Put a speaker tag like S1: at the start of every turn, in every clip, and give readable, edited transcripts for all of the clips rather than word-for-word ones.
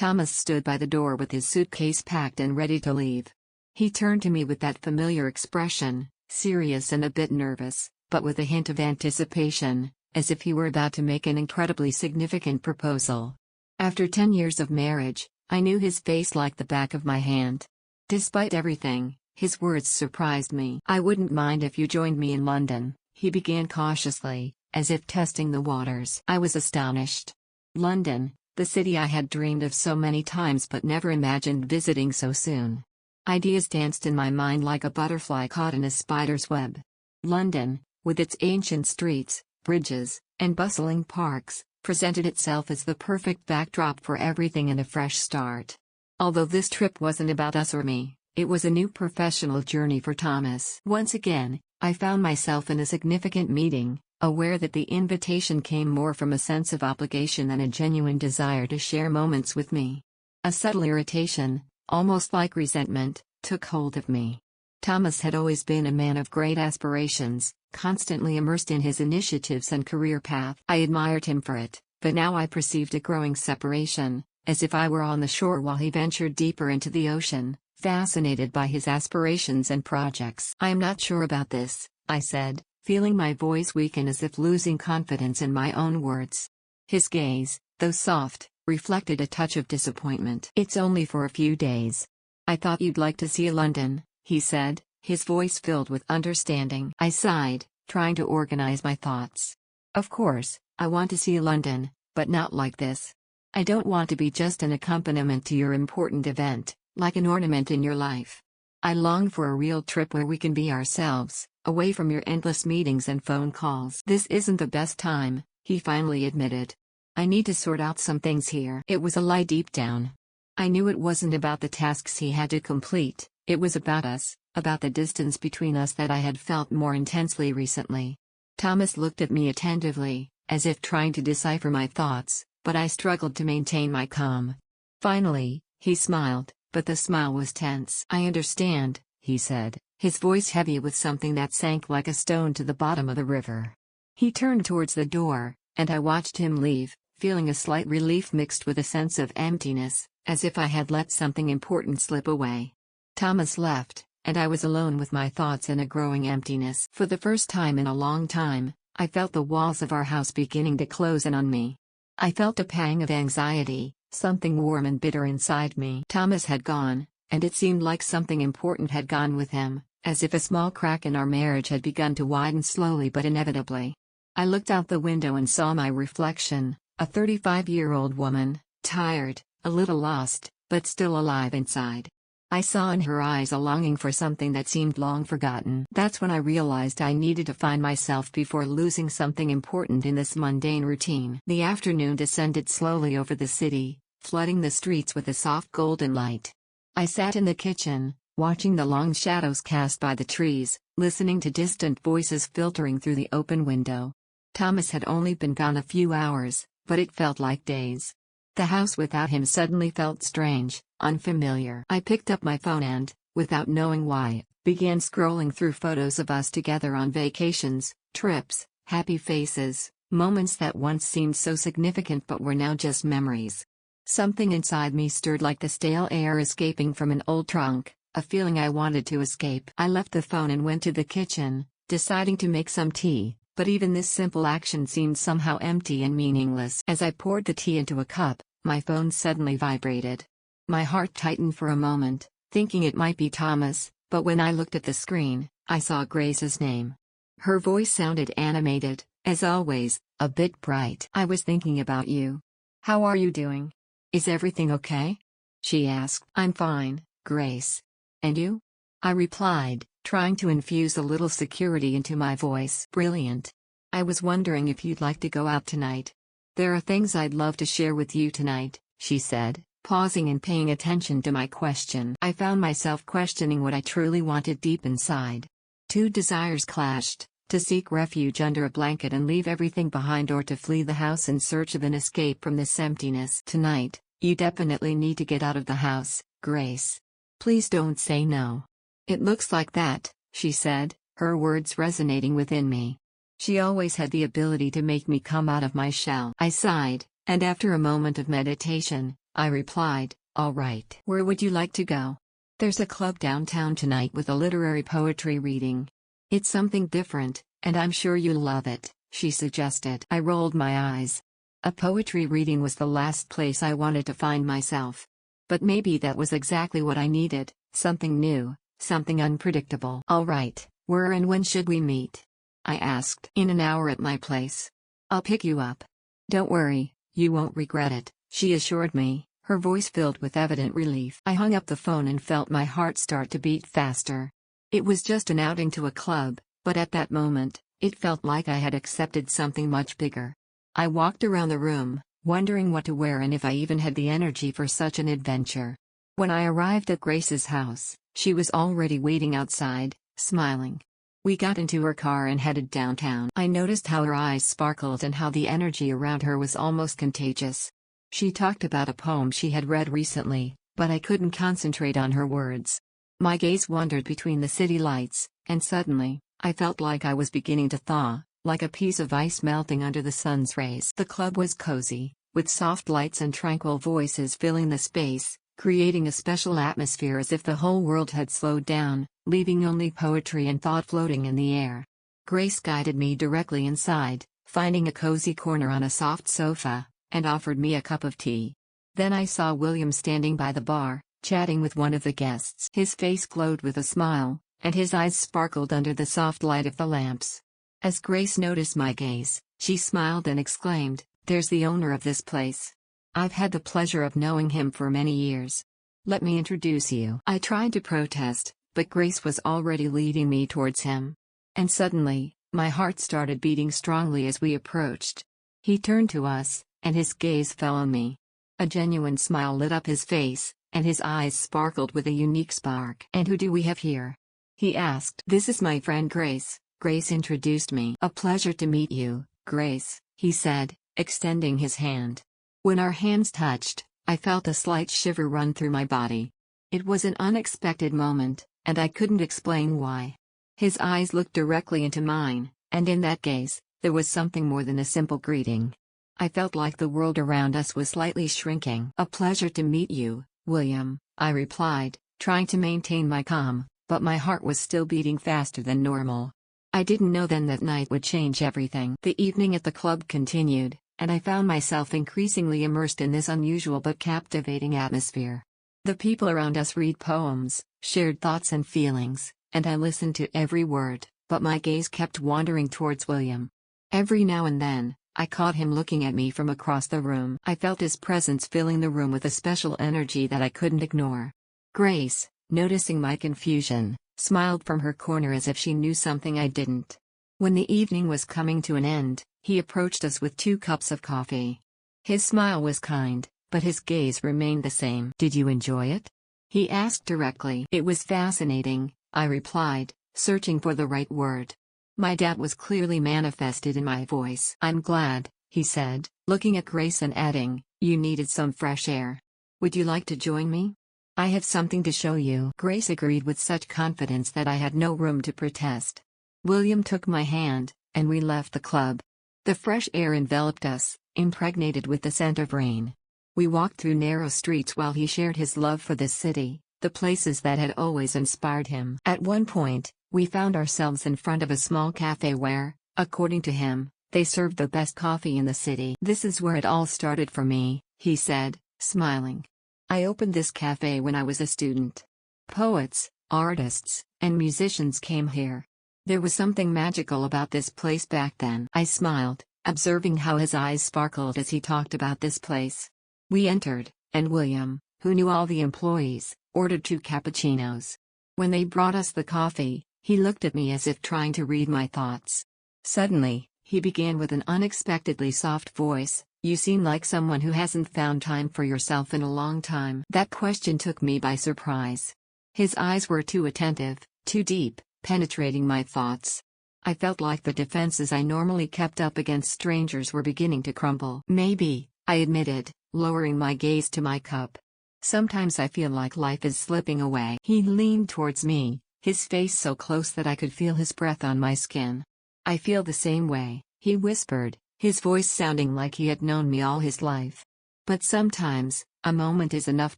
S1: Thomas stood by the door with his suitcase packed and ready to leave. He turned to me with that familiar expression, serious and a bit nervous, but with a hint of anticipation, as if he were about to make an incredibly significant proposal. After 10 years of marriage, I knew his face like the back of my hand. Despite everything, his words surprised me. "I wouldn't mind if you joined me in London," he began cautiously, as if testing the waters. I was astonished. London, the city I had dreamed of so many times but never imagined visiting so soon. Ideas danced in my mind like a butterfly caught in a spider's web. London, with its ancient streets, bridges, and bustling parks, presented itself as the perfect backdrop for everything and a fresh start. Although this trip wasn't about us or me, it was a new professional journey for Thomas. Once again, I found myself in a significant meeting, aware that the invitation came more from a sense of obligation than a genuine desire to share moments with me. A subtle irritation, almost like resentment, took hold of me. Thomas had always been a man of great aspirations, constantly immersed in his initiatives and career path. I admired him for it, but now I perceived a growing separation, as if I were on the shore while he ventured deeper into the ocean, fascinated by his aspirations and projects. "I am not sure about this," I said, feeling my voice weaken as if losing confidence in my own words. His gaze, though soft, reflected a touch of disappointment. "It's only for a few days. I thought you'd like to see London," he said, his voice filled with understanding. I sighed, trying to organize my thoughts. "Of course, I want to see London, but not like this. I don't want to be just an accompaniment to your important event, like an ornament in your life. I long for a real trip where we can be ourselves, away from your endless meetings and phone calls." "This isn't the best time," he finally admitted. "I need to sort out some things here." It was a lie deep down. I knew it wasn't about the tasks he had to complete, it was about us, about the distance between us that I had felt more intensely recently. Thomas looked at me attentively, as if trying to decipher my thoughts, but I struggled to maintain my calm. Finally, he smiled, but the smile was tense. "I understand," he said, his voice heavy with something that sank like a stone to the bottom of the river. He turned towards the door, and I watched him leave, feeling a slight relief mixed with a sense of emptiness, as if I had let something important slip away. Thomas left, and I was alone with my thoughts and a growing emptiness. For the first time in a long time, I felt the walls of our house beginning to close in on me. I felt a pang of anxiety, something warm and bitter inside me. Thomas had gone, and it seemed like something important had gone with him, as if a small crack in our marriage had begun to widen slowly but inevitably. I looked out the window and saw my reflection, a 35-year-old woman, tired, a little lost, but still alive inside. I saw in her eyes a longing for something that seemed long forgotten. That's when I realized I needed to find myself before losing something important in this mundane routine. The afternoon descended slowly over the city, flooding the streets with a soft golden light. I sat in the kitchen, watching the long shadows cast by the trees, listening to distant voices filtering through the open window. Thomas had only been gone a few hours, but it felt like days. The house without him suddenly felt strange, unfamiliar. I picked up my phone and, without knowing why, began scrolling through photos of us together on vacations, trips, happy faces, moments that once seemed so significant but were now just memories. Something inside me stirred like the stale air escaping from an old trunk, a feeling I wanted to escape. I left the phone and went to the kitchen, deciding to make some tea. But even this simple action seemed somehow empty and meaningless. As I poured the tea into a cup, my phone suddenly vibrated. My heart tightened for a moment, thinking it might be Thomas, but when I looked at the screen, I saw Grace's name. Her voice sounded animated, as always, a bit bright. "I was thinking about you. How are you doing? Is everything okay?" she asked. "I'm fine, Grace. And you?" I replied, trying to infuse a little security into my voice. "Brilliant. I was wondering if you'd like to go out tonight. There are things I'd love to share with you tonight," she said, pausing and paying attention to my question. I found myself questioning what I truly wanted deep inside. Two desires clashed: to seek refuge under a blanket and leave everything behind, or to flee the house in search of an escape from this emptiness. "Tonight, you definitely need to get out of the house, Grace. Please don't say no." "It looks like that," she said, her words resonating within me. She always had the ability to make me come out of my shell. I sighed, and after a moment of meditation, I replied. All right. Where would you like to go? There's a club downtown tonight with a literary poetry reading. It's something different, and I'm sure you'll love it, she suggested. I rolled my eyes. A poetry reading was the last place I wanted to find myself. But maybe that was exactly what I needed, something new, something unpredictable. All right, where and when should we meet? I asked. In an hour at my place. I'll pick you up. Don't worry, you won't regret it, she assured me, her voice filled with evident relief. I hung up the phone and felt my heart start to beat faster. It was just an outing to a club, but at that moment, it felt like I had accepted something much bigger. I walked around the room, wondering what to wear and if I even had the energy for such an adventure. When I arrived at Grace's house, she was already waiting outside, smiling. We got into her car and headed downtown. I noticed how her eyes sparkled and how the energy around her was almost contagious. She talked about a poem she had read recently, but I couldn't concentrate on her words. My gaze wandered between the city lights, and suddenly, I felt like I was beginning to thaw, like a piece of ice melting under the sun's rays. The club was cozy, with soft lights and tranquil voices filling the space, creating a special atmosphere as if the whole world had slowed down, leaving only poetry and thought floating in the air. Grace guided me directly inside, finding a cozy corner on a soft sofa, and offered me a cup of tea. Then I saw William standing by the bar, chatting with one of the guests. His face glowed with a smile, and his eyes sparkled under the soft light of the lamps. As Grace noticed my gaze, she smiled and exclaimed, "There's the owner of this place. I've had the pleasure of knowing him for many years. Let me introduce you." I tried to protest, but Grace was already leading me towards him. And suddenly, my heart started beating strongly as we approached. He turned to us, and his gaze fell on me. A genuine smile lit up his face, and his eyes sparkled with a unique spark. "And who do we have here?" he asked. "This is my friend Grace," Grace introduced me. "A pleasure to meet you, Grace," he said, extending his hand. When our hands touched, I felt a slight shiver run through my body. It was an unexpected moment, and I couldn't explain why. His eyes looked directly into mine, and in that gaze, there was something more than a simple greeting. I felt like the world around us was slightly shrinking. "A pleasure to meet you, William," I replied, trying to maintain my calm, but my heart was still beating faster than normal. I didn't know then that night would change everything. The evening at the club continued, and I found myself increasingly immersed in this unusual but captivating atmosphere. The people around us read poems, shared thoughts and feelings, and I listened to every word, but my gaze kept wandering towards William. Every now and then, I caught him looking at me from across the room. I felt his presence filling the room with a special energy that I couldn't ignore. Grace, noticing my confusion, smiled from her corner as if she knew something I didn't. When the evening was coming to an end, he approached us with 2 cups of coffee. His smile was kind, but his gaze remained the same. "Did you enjoy it?" he asked directly. "It was fascinating," I replied, searching for the right word. My doubt was clearly manifested in my voice. "I'm glad," he said, looking at Grace and adding, "You needed some fresh air. Would you like to join me? I have something to show you." Grace agreed with such confidence that I had no room to protest. William took my hand, and we left the club. The fresh air enveloped us, impregnated with the scent of rain. We walked through narrow streets while he shared his love for this city, the places that had always inspired him. At one point, we found ourselves in front of a small cafe where, according to him, they served the best coffee in the city. "This is where it all started for me," he said, smiling. "I opened this cafe when I was a student. Poets, artists, and musicians came here. There was something magical about this place back then." I smiled, observing how his eyes sparkled as he talked about this place. We entered, and William, who knew all the employees, ordered 2 cappuccinos. When they brought us the coffee, he looked at me as if trying to read my thoughts. Suddenly, he began with an unexpectedly soft voice, "You seem like someone who hasn't found time for yourself in a long time." That question took me by surprise. His eyes were too attentive, too deep, penetrating my thoughts. I felt like the defenses I normally kept up against strangers were beginning to crumble. "Maybe," I admitted, lowering my gaze to my cup. "Sometimes I feel like life is slipping away." He leaned towards me, his face so close that I could feel his breath on my skin. "I feel the same way," he whispered, his voice sounding like he had known me all his life. "But sometimes, A moment is enough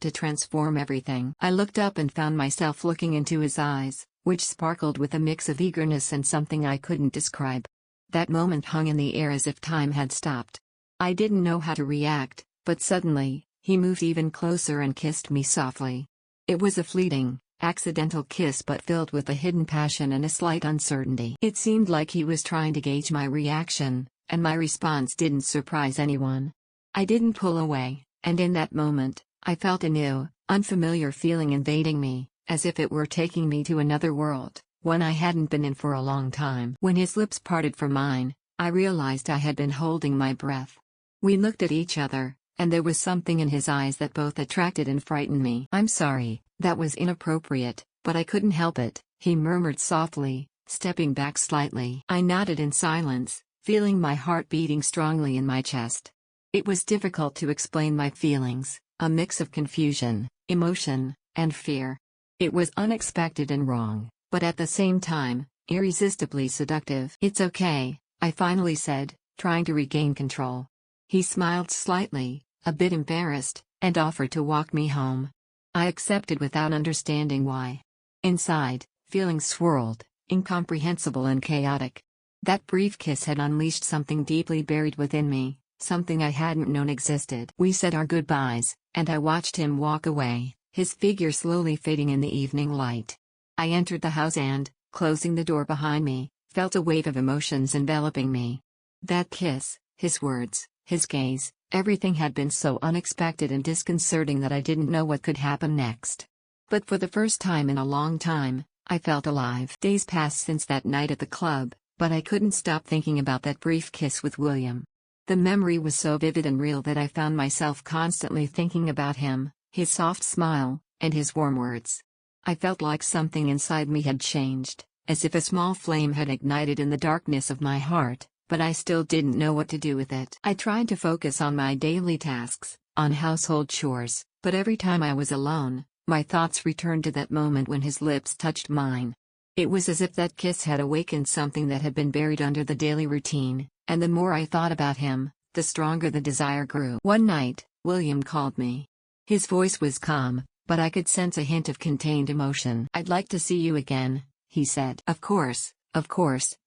S1: to transform everything. I looked up and found myself looking into his eyes, which sparkled with a mix of eagerness and something I couldn't describe. That moment hung in the air as if time had stopped. I didn't know how to react, but suddenly, he moved even closer and kissed me softly. It was a fleeting, accidental kiss but filled with a hidden passion and a slight uncertainty. It seemed like he was trying to gauge my reaction, and my response didn't surprise anyone. I didn't pull away, and in that moment, I felt a new, unfamiliar feeling invading me, as if it were taking me to another world, one I hadn't been in for a long time. When his lips parted from mine, I realized I had been holding my breath. We looked at each other, and there was something in his eyes that both attracted and frightened me. "I'm sorry, that was inappropriate, but I couldn't help it," he murmured softly, stepping back slightly. I nodded in silence, feeling my heart beating strongly in my chest. It was difficult to explain my feelings, a mix of confusion, emotion, and fear. It was unexpected and wrong, but at the same time, irresistibly seductive. "It's okay," I finally said, trying to regain control. He smiled slightly, a bit embarrassed, and offered to walk me home. I accepted without understanding why. Inside, feelings swirled, incomprehensible and chaotic. That brief kiss had unleashed something deeply buried within me, something I hadn't known existed. We said our goodbyes, and I watched him walk away, his figure slowly fading in the evening light. I entered the house and, closing the door behind me, felt a wave of emotions enveloping me. That kiss, his words, his gaze, everything had been so unexpected and disconcerting that I didn't know what could happen next. But for the first time in a long time, I felt alive. Days passed since that night at the club, but I couldn't stop thinking about that brief kiss with William. The memory was so vivid and real that I found myself constantly thinking about him, his soft smile, and his warm words. I felt like something inside me had changed, as if a small flame had ignited in the darkness of my heart, but I still didn't know what to do with it. I tried to focus on my daily tasks, on household chores, but every time I was alone, my thoughts returned to that moment when his lips touched mine. It was as if that kiss had awakened something that had been buried under the daily routine, and the more I thought about him, the stronger the desire grew. One night, William called me. His voice was calm, but I could sense a hint of contained emotion. "I'd like to see you again," he said. Of course,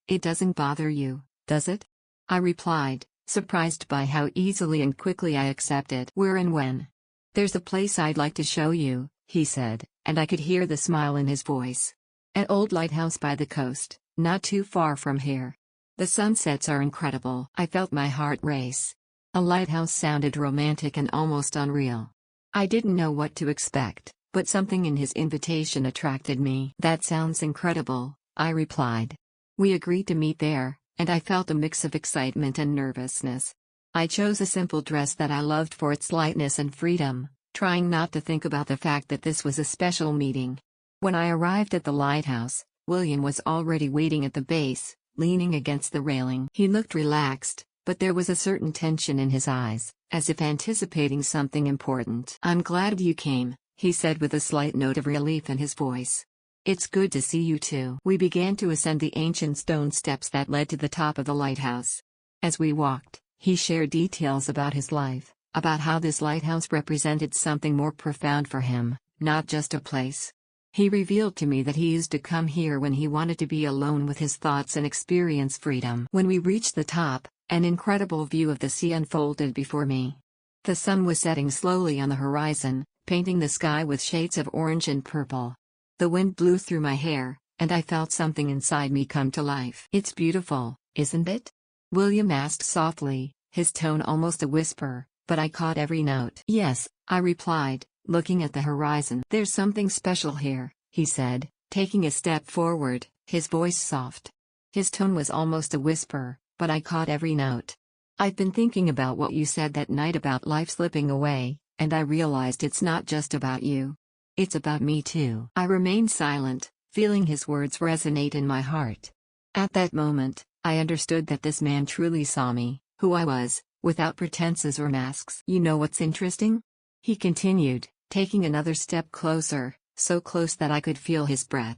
S1: it doesn't bother you, does it?" I replied, surprised by how easily and quickly I accepted. "Where and when?" "There's a place I'd like to show you," he said, and I could hear the smile in his voice. "An old lighthouse by the coast, not too far from here. The sunsets are incredible." I felt my heart race. A lighthouse sounded romantic and almost unreal. I didn't know what to expect, but something in his invitation attracted me. "That sounds incredible," I replied. We agreed to meet there, and I felt a mix of excitement and nervousness. I chose a simple dress that I loved for its lightness and freedom, trying not to think about the fact that this was a special meeting. When I arrived at the lighthouse, William was already waiting at the base, leaning against the railing. He looked relaxed, but there was a certain tension in his eyes, as if anticipating something important. "I'm glad you came," he said with a slight note of relief in his voice. "It's good to see you too." We began to ascend the ancient stone steps that led to the top of the lighthouse. As we walked, he shared details about his life, about how this lighthouse represented something more profound for him, not just a place. He revealed to me that he used to come here when he wanted to be alone with his thoughts and experience freedom. When we reached the top, an incredible view of the sea unfolded before me. The sun was setting slowly on the horizon, painting the sky with shades of orange and purple. The wind blew through my hair, and I felt something inside me come to life. "It's beautiful, isn't it?" William asked softly, his tone almost a whisper, but I caught every note. "Yes," I replied, looking at the horizon. "There's something special here," he said, taking a step forward, his voice soft. His tone was almost a whisper, but I caught every note. "I've been thinking about what you said that night about life slipping away, and I realized it's not just about you. It's about me too." I remained silent, feeling his words resonate in my heart. At that moment, I understood that this man truly saw me, who I was, without pretenses or masks. "You know what's interesting?" he continued, taking another step closer, so close that I could feel his breath.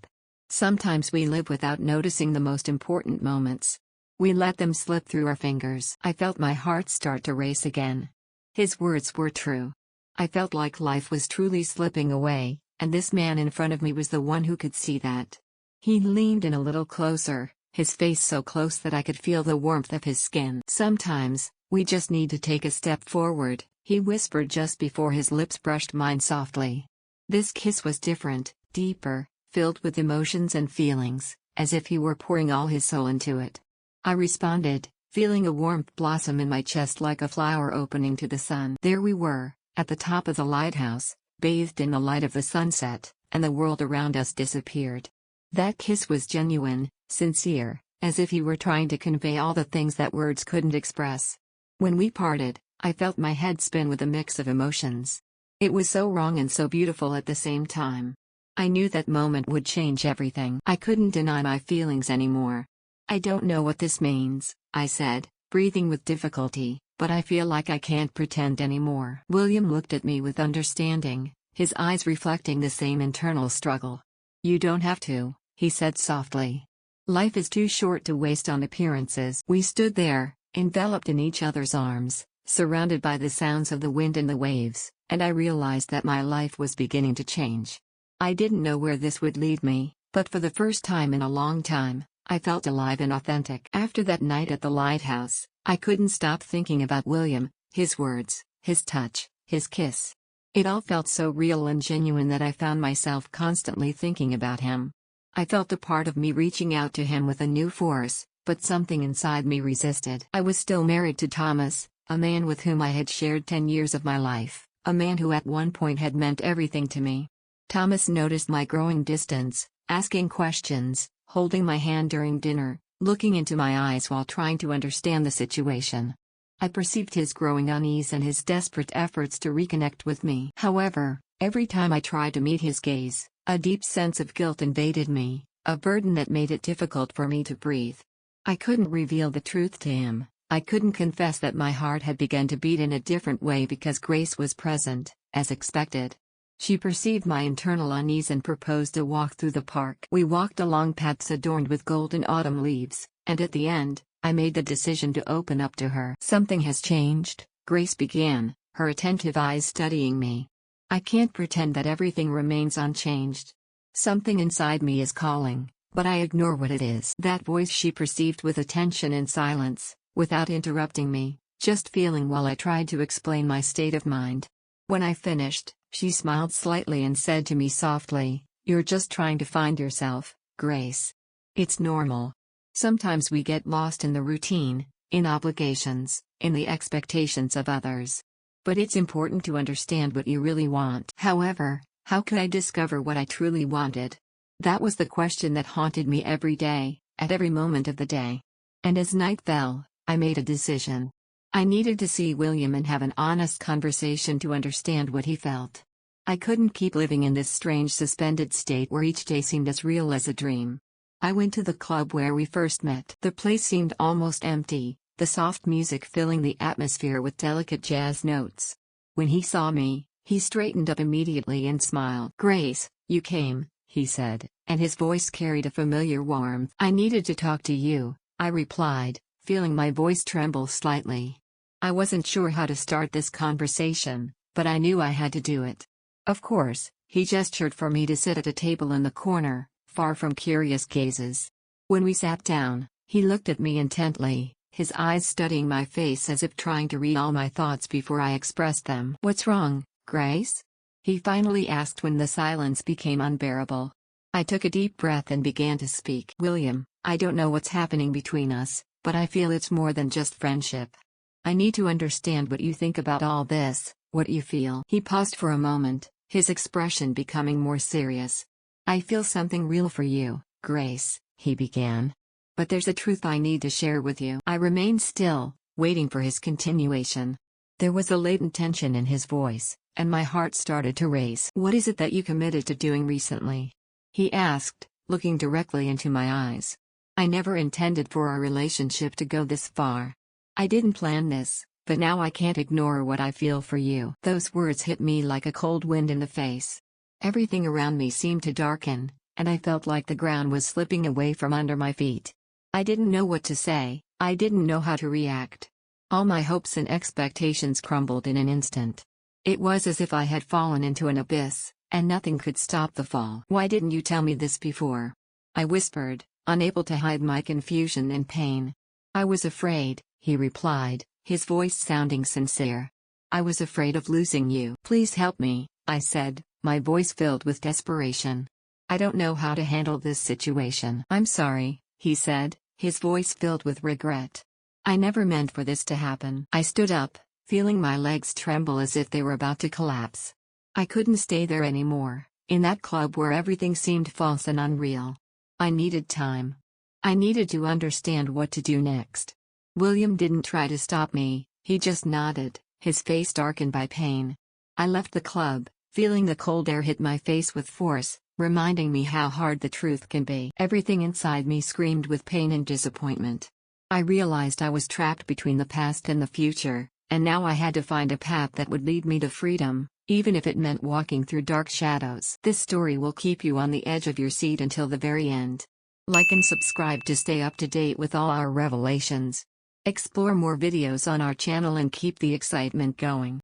S1: "Sometimes we live without noticing the most important moments. We let them slip through our fingers." I felt my heart start to race again. His words were true. I felt like life was truly slipping away, and this man in front of me was the one who could see that. He leaned in a little closer, his face so close that I could feel the warmth of his skin. "Sometimes, we just need to take a step forward," he whispered just before his lips brushed mine softly. This kiss was different, deeper, filled with emotions and feelings, as if he were pouring all his soul into it. I responded, feeling a warmth blossom in my chest like a flower opening to the sun. There we were, at the top of the lighthouse, bathed in the light of the sunset, and the world around us disappeared. That kiss was genuine, sincere, as if he were trying to convey all the things that words couldn't express. When we parted, I felt my head spin with a mix of emotions. It was so wrong and so beautiful at the same time. I knew that moment would change everything. I couldn't deny my feelings anymore. "I don't know what this means," I said, breathing with difficulty, "but I feel like I can't pretend anymore." William looked at me with understanding, his eyes reflecting the same internal struggle. "You don't have to," he said softly. "Life is too short to waste on appearances." We stood there, enveloped in each other's arms, surrounded by the sounds of the wind and the waves, and I realized that my life was beginning to change. I didn't know where this would lead me, but for the first time in a long time, I felt alive and authentic. After that night at the lighthouse, I couldn't stop thinking about William, his words, his touch, his kiss. It all felt so real and genuine that I found myself constantly thinking about him. I felt a part of me reaching out to him with a new force, but something inside me resisted. I was still married to Thomas, a man with whom I had shared 10 years of my life, a man who at one point had meant everything to me. Thomas noticed my growing distance, asking questions, holding my hand during dinner, looking into my eyes while trying to understand the situation. I perceived his growing unease and his desperate efforts to reconnect with me. However, every time I tried to meet his gaze, a deep sense of guilt invaded me, a burden that made it difficult for me to breathe. I couldn't reveal the truth to him. I couldn't confess that my heart had begun to beat in a different way because Grace was present, as expected. She perceived my internal unease and proposed a walk through the park. We walked along paths adorned with golden autumn leaves, and at the end, I made the decision to open up to her. "Something has changed," Grace began, her attentive eyes studying me. "I can't pretend that everything remains unchanged. Something inside me is calling, but I ignore what it is." That voice she perceived with attention and silence, without interrupting me, just feeling while I tried to explain my state of mind. When I finished, she smiled slightly and said to me softly, "You're just trying to find yourself, Grace. It's normal. Sometimes we get lost in the routine, in obligations, in the expectations of others. But it's important to understand what you really want." However, how could I discover what I truly wanted? That was the question that haunted me every day, at every moment of the day. And as night fell, I made a decision. I needed to see William and have an honest conversation to understand what he felt. I couldn't keep living in this strange suspended state where each day seemed as real as a dream. I went to the club where we first met. The place seemed almost empty, the soft music filling the atmosphere with delicate jazz notes. When he saw me, he straightened up immediately and smiled. "Grace, you came," he said, and his voice carried a familiar warmth. "I needed to talk to you," I replied, feeling my voice tremble slightly. I wasn't sure how to start this conversation, but I knew I had to do it. "Of course," he gestured for me to sit at a table in the corner, far from curious gazes. When we sat down, he looked at me intently, his eyes studying my face as if trying to read all my thoughts before I expressed them. "What's wrong, Grace?" he finally asked when the silence became unbearable. I took a deep breath and began to speak. "William, I don't know what's happening between us, but I feel it's more than just friendship. I need to understand what you think about all this, what you feel." He paused for a moment, his expression becoming more serious. "I feel something real for you, Grace," he began. "But there's a truth I need to share with you." I remained still, waiting for his continuation. There was a latent tension in his voice, and my heart started to race. "What is it that you committed to doing recently?" he asked, looking directly into my eyes. "I never intended for our relationship to go this far. I didn't plan this, but now I can't ignore what I feel for you." Those words hit me like a cold wind in the face. Everything around me seemed to darken, and I felt like the ground was slipping away from under my feet. I didn't know what to say, I didn't know how to react. All my hopes and expectations crumbled in an instant. It was as if I had fallen into an abyss, and nothing could stop the fall. "Why didn't you tell me this before?" I whispered, unable to hide my confusion and pain. "I was afraid," he replied, his voice sounding sincere. "I was afraid of losing you." "Please help me," I said, my voice filled with desperation. "I don't know how to handle this situation." "I'm sorry," he said, his voice filled with regret. "I never meant for this to happen." I stood up, feeling my legs tremble as if they were about to collapse. I couldn't stay there anymore, in that club where everything seemed false and unreal. I needed time. I needed to understand what to do next. William didn't try to stop me, he just nodded, his face darkened by pain. I left the club, feeling the cold air hit my face with force, reminding me how hard the truth can be. Everything inside me screamed with pain and disappointment. I realized I was trapped between the past and the future, and now I had to find a path that would lead me to freedom, even if it meant walking through dark shadows. This story will keep you on the edge of your seat until the very end. Like and subscribe to stay up to date with all our revelations. Explore more videos on our channel and keep the excitement going.